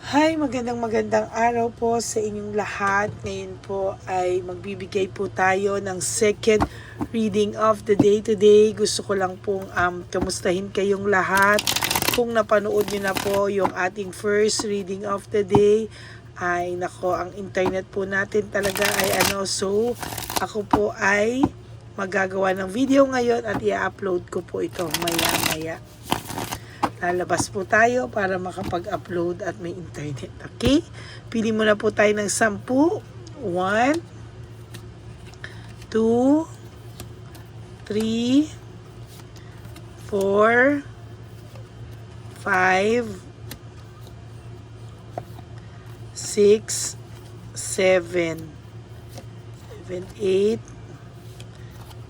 Hi, magandang araw po sa inyong lahat. Ngayon po ay magbibigay po tayo ng second reading of the day today. Gusto ko lang pong kamustahin kayong lahat. Kung napanood nyo na po yung ating first reading of the day, ay nako, ang internet po natin talaga ay so ako po ay magagawa ng video ngayon at i-upload ko po ito maya-maya. Lalabas po tayo para makapag-upload at may internet. Okay? Pili muna po tayo ng 10. 1, 2, 3, 4, 5, 6, 7, 8,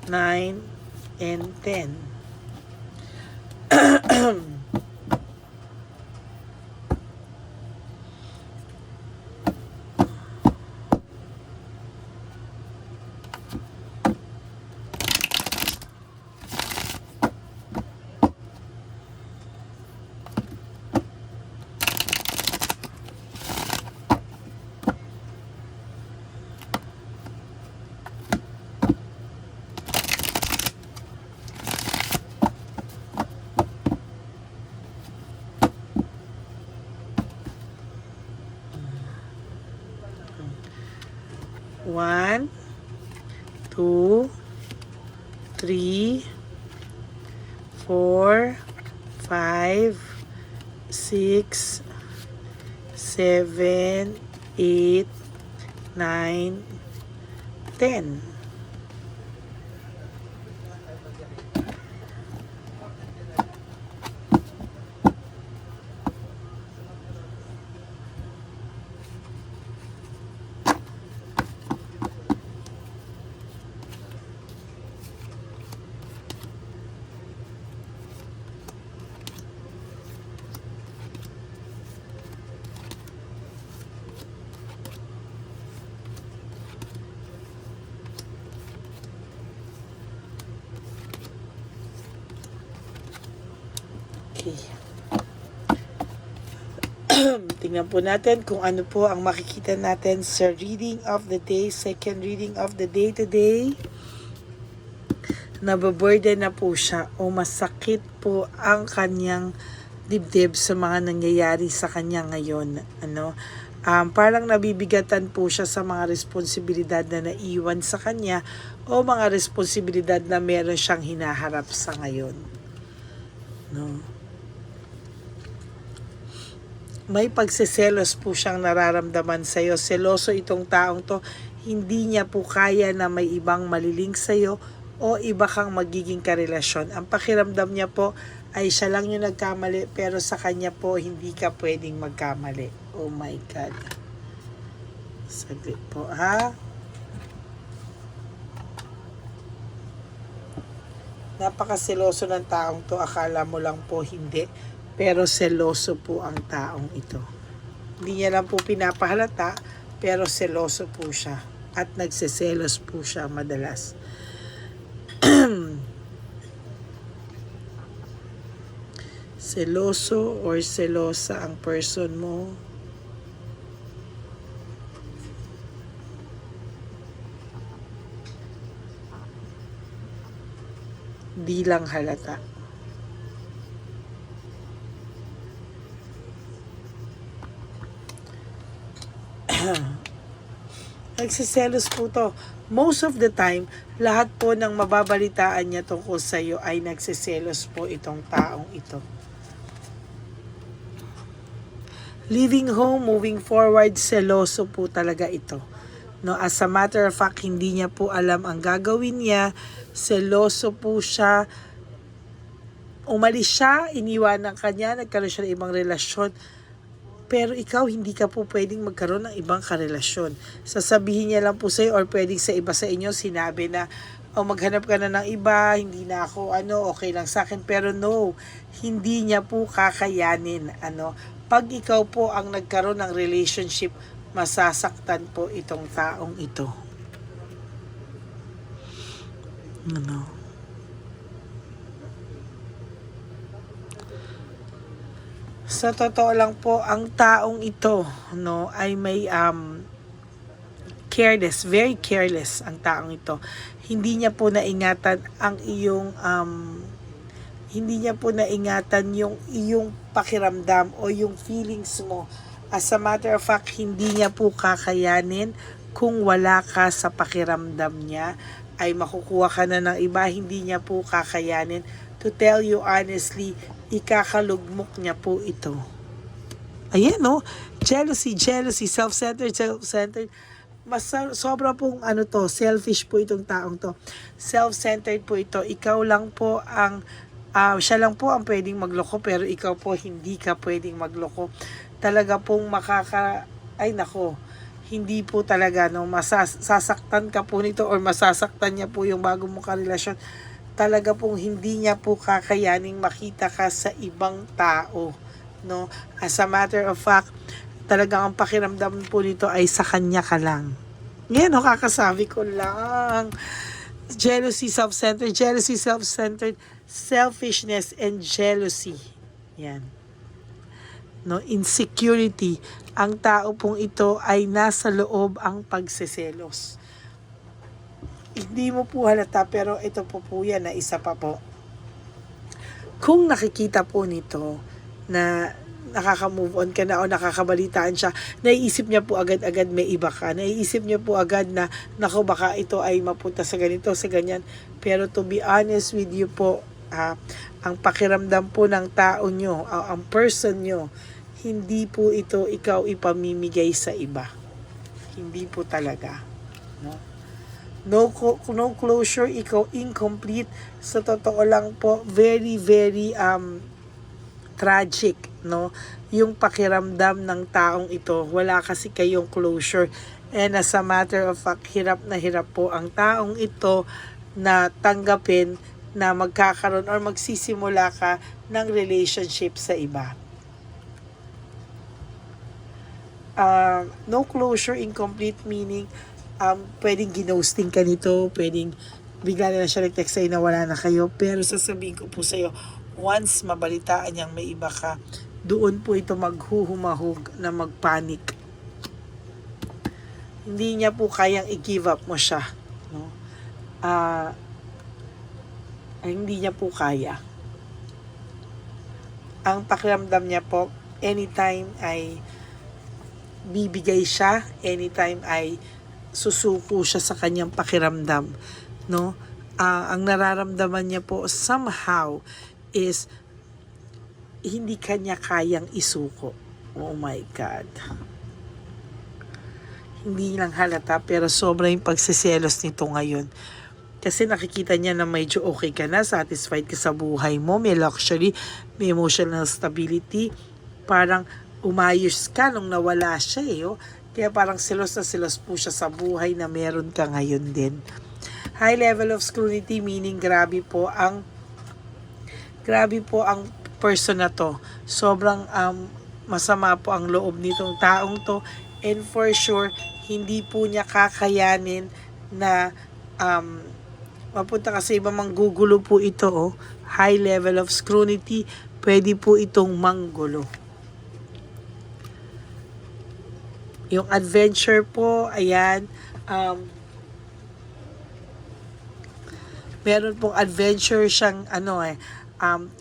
9, and 10. 1, 2, 3, 4, 5, 6, 7, 8, 9, 10. Okay. Tingnan po natin kung ano po ang makikita natin sa reading of the day, second reading of the day today. Nababurden na po siya o masakit po ang kanyang dibdib sa mga nangyayari sa kanya ngayon. Parang nabibigatan po siya sa mga responsibilidad na naiwan sa kanya o mga responsibilidad na meron siyang hinaharap sa ngayon. May pagseselos po siyang nararamdaman sa iyo. Seloso itong taong to. Hindi niya po kaya na may ibang maliling sa iyo o iba kang magiging karelasyon. Ang pakiramdam niya po ay siya lang yung nagkamali, pero sa kanya po hindi ka pwedeng magkamali. Oh my God. Saglit po ha. Napakaseloso ng taong to. Akala mo lang po hindi. Pero seloso po ang taong ito. Hindi niya lang po pinapahalata, pero seloso po siya. At nagseselos po siya madalas. Seloso or selosa ang person mo. Di lang halata. Nagsiselos po to. Most of the time, lahat po ng mababalitaan niya tungkol sa iyo ay nagsiselos po itong taong ito. Leaving home, moving forward, seloso po talaga ito. As a matter of fact, hindi niya po alam ang gagawin niya. Seloso po siya. Umalis siya, iniwanan ka niya, nagkaroon siya ng ibang relasyon. Pero ikaw, hindi ka po pwedeng magkaroon ng ibang karelasyon. Sasabihin niya lang po sa'yo or pwedeng sa iba sa inyo, sinabi na, maghanap ka na ng iba, hindi na ako, okay lang sa akin. Pero no, hindi niya po kakayanin. Pag ikaw po ang nagkaroon ng relationship, masasaktan po itong taong ito. Sa totoo lang po, ang taong ito, no, ay may careless, very careless ang taong ito. Hindi niya po naingatan ang iyong hindi niya po naingatan yung iyong pakiramdam o yung feelings mo. As a matter of fact, hindi niya po kakayanin kung wala ka sa pakiramdam niya ay makukuha ka na ng iba, hindi niya po kakayanin. To tell you honestly, ikakalugmok niya po ito. Ayan, no? Jealousy, jealousy, self-centered, self-centered. Sobra pong selfish po itong taong to. Self-centered po ito. Ikaw lang po ang, siya lang po ang pwedeng magloko, pero ikaw po hindi ka pwedeng magloko. Talaga pong ay nako, hindi po talaga, no, masasaktan ka po nito or masasaktan niya po yung bago mong karelasyon. Talaga pong hindi niya po kakayaning makita ka sa ibang tao, no? As a matter of fact, talagang ang pakiramdam po nito ay sa kanya ka lang. Yan, no, kakasabi ko lang. Jealousy, self-centered, selfishness, and jealousy. Yan. No, insecurity. Ang tao pong ito ay nasa loob ang pagseselos. Hindi mo po halata, pero ito po yan na isa pa po. Kung nakikita po nito na nakaka-move on ka na o nakakabalitaan siya, naiisip niya po agad-agad may iba ka. Naiisip niya po agad na, nako, baka ito ay mapunta sa ganito, sa ganyan. Pero to be honest with you po, ang pakiramdam po ng tao nyo, ang person nyo, hindi po ito ikaw ipamimigay sa iba. Hindi po talaga. No closure, ikaw incomplete. Sa totoo lang po, very, very tragic, no? Yung pakiramdam ng taong ito, wala kasi kayong closure. And as a matter of fact, hirap na hirap po ang taong ito na tanggapin na magkakaroon or magsisimula ka ng relationship sa iba. No closure, incomplete meaning, pwedeng ginosting ka nito, pwedeng bigla na siya nag-text sa'yo na wala na kayo, pero sasabihin ko po sa'yo, once mabalitaan niyang may iba ka, doon po ito maghuhumahog na magpanik. Hindi niya po kayang i-give up mo siya, no? Hindi niya po kaya. Ang pakiramdam niya po, anytime ay bibigay siya, anytime ay susuko siya sa kanyang pakiramdam, no? Ang nararamdaman niya po somehow is hindi kanya kayang isuko. Oh my God. Hindi lang halata, pero sobra yung pagsiselos nito ngayon. Kasi nakikita niya na medyo okay ka na, satisfied ka sa buhay mo, may luxury, may emotional stability, parang umayos ka nung nawala siya eh. Oh. Kaya parang selos na selos po siya sa buhay na meron ka ngayon din. High level of scrutiny meaning grabe po ang person na to. Sobrang masama po ang loob nitong taong to, and for sure hindi po niya kakayanin na mapunta kasi iba, manggugulo po ito. Oh. High level of scrutiny, pwede po itong manggulo. Yung adventure po, ayan, meron pong adventure siyang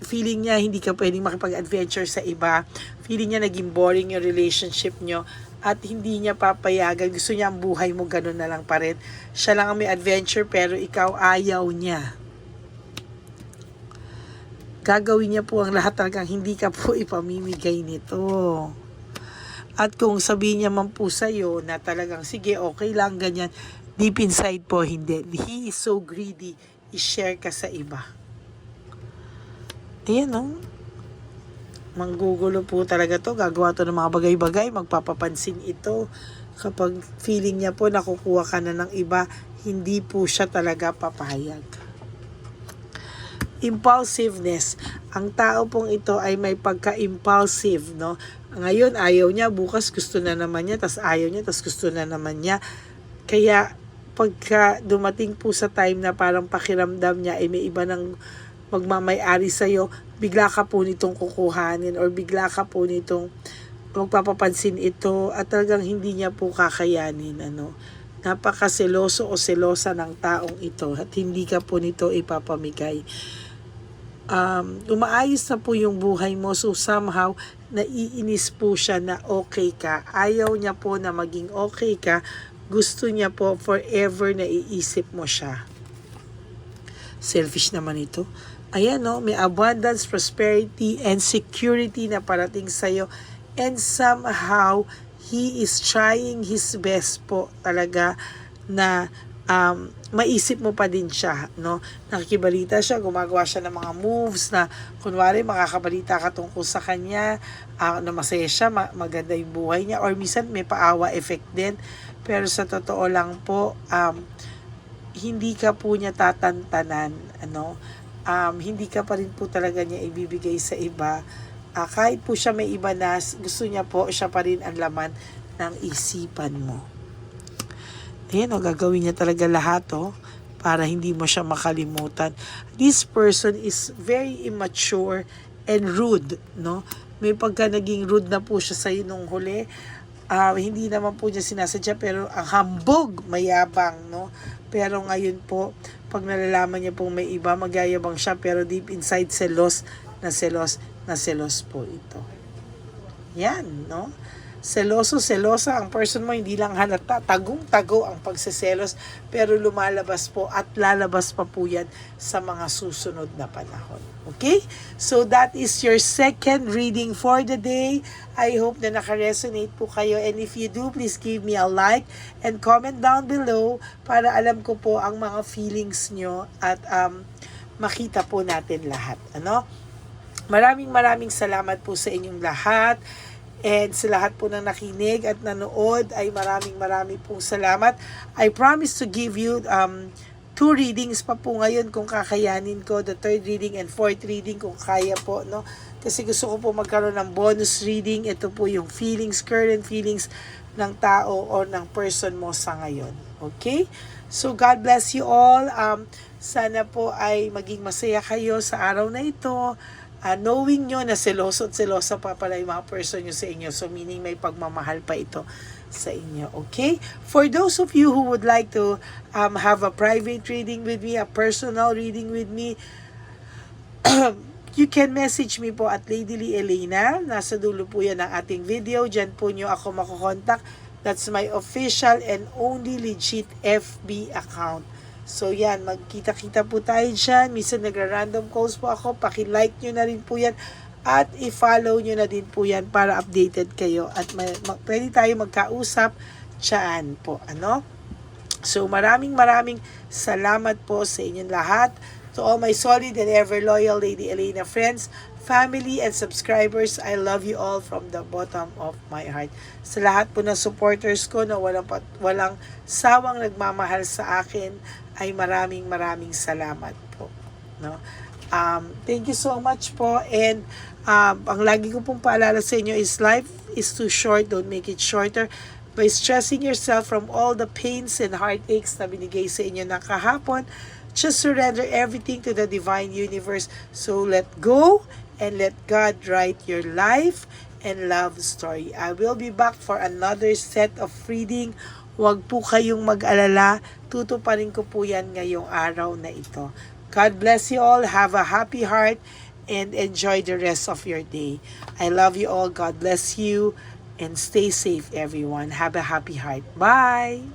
feeling niya hindi ka pwedeng makipag-adventure sa iba. Feeling niya naging boring yung relationship nyo at hindi niya papayagan. Gusto niya ang buhay mo ganun na lang pa rin. Siya lang ang may adventure pero ikaw ayaw niya. Gagawin niya po ang lahat, talagang hindi ka po ipamimigay nito. At kung sabihin niya man po sa'yo na talagang sige, okay lang, ganyan, deep inside po, hindi. He is so greedy, i-share ka sa iba. Ayan, no? Manggugulo po talaga to. Gagawa to ng mga bagay-bagay. Magpapapansin ito. Kapag feeling niya po nakukuha ka na ng iba, hindi po siya talaga papayag. Impulsiveness. Ang tao pong ito ay may pagka-impulsive, no? Ngayon, ayaw niya. Bukas, gusto na naman niya. Tas ayaw niya. Tas gusto na naman niya. Kaya, pagka dumating po sa time na parang pakiramdam niya ay may iba ng magmamay-ari sa'yo, bigla ka po nitong kukuhanin or bigla ka po nitong magpapapansin ito at talagang hindi niya po kakayanin. Napakaseloso o selosa ng taong ito at hindi ka po nito ipapamigay. Umaayos na po yung buhay mo, so somehow naiinis po siya na okay ka. Ayaw niya po na maging okay ka. Gusto niya po forever na iisip mo siya. Selfish naman ito. Ayan, no, may abundance, prosperity, and security na parating sa'yo. And somehow, he is trying his best po talaga na maisip mo pa din siya, no? Nakikibalita siya, gumagawa siya ng mga moves na kunwari makakabalita ka tungkol sa kanya, na masaya siya, maganda yung buhay niya, or minsan may paawa effect din. Pero sa totoo lang po, hindi ka po niya tatantanan, hindi ka pa rin po talaga niya ibibigay sa iba. Kahit po siya may iba na, gusto niya po, siya pa rin ang laman ng isipan mo. Ayan, gagawin niya talaga lahat, para hindi mo siya makalimutan. This person is very immature and rude, no? May pagka naging rude na po siya sa iyo nung huli. Hindi naman po niya sinasadya, pero ang hambog, mayabang, no? Pero ngayon po, pag nalalaman niya pong may iba, magyayabang siya, pero deep inside, selos po ito. Yan, no? Selosa ang person mo, hindi lang halata, tagong-tago ang pagseselos, pero lumalabas po at lalabas pa po yan sa mga susunod na panahon. Okay? So that is your second reading for the day. I hope na naka-resonate po kayo, and if you do, please give me a like and comment down below para alam ko po ang mga feelings nyo at makita po natin lahat. Maraming salamat po sa inyong lahat. And sa lahat po ng nakinig at nanood ay maraming pong salamat. I promise to give you 2 readings pa po ngayon kung kakayanin ko. The 3rd reading and 4th reading kung kaya po, no? Kasi gusto ko po magkaroon ng bonus reading. Ito po yung current feelings ng tao o ng person mo sa ngayon. Okay? So God bless you all. Sana po ay maging masaya kayo sa araw na ito. Knowing nyo na seloso at selosa pa pala yung mga person nyo sa inyo. So meaning may pagmamahal pa ito sa inyo. Okay? For those of you who would like to have a private reading with me, a personal reading with me, you can message me po at Lady Lee Elena. Nasa dulo po yan ng ating video. Diyan po nyo ako makukontak. That's my official and only legit FB account. So yan, magkita-kita po tayo dyan. Minsan nagra-random calls po ako. Paki-like nyo na rin po yan. At i-follow nyo na din po yan para updated kayo. At pwede tayo magkausap dyan po. So maraming salamat po sa inyong lahat. To all my solid and ever loyal Lady Elena friends, family and subscribers, I love you all from the bottom of my heart. Sa lahat po ng supporters ko na walang sawang nagmamahal sa akin, ay maraming salamat po. Thank you so much po, and ang lagi ko pong paalala sa inyo is life is too short, don't make it shorter by stressing yourself from all the pains and heartaches na binigay sa inyo ng kahapon. Just surrender everything to the divine universe. So let go and let God write your life and love story. I will be back for another set of reading. Huwag po kayong mag-alala. Tutuparin ko po yan ngayong araw na ito. God bless you all. Have a happy heart and enjoy the rest of your day. I love you all. God bless you. And stay safe, everyone. Have a happy heart. Bye!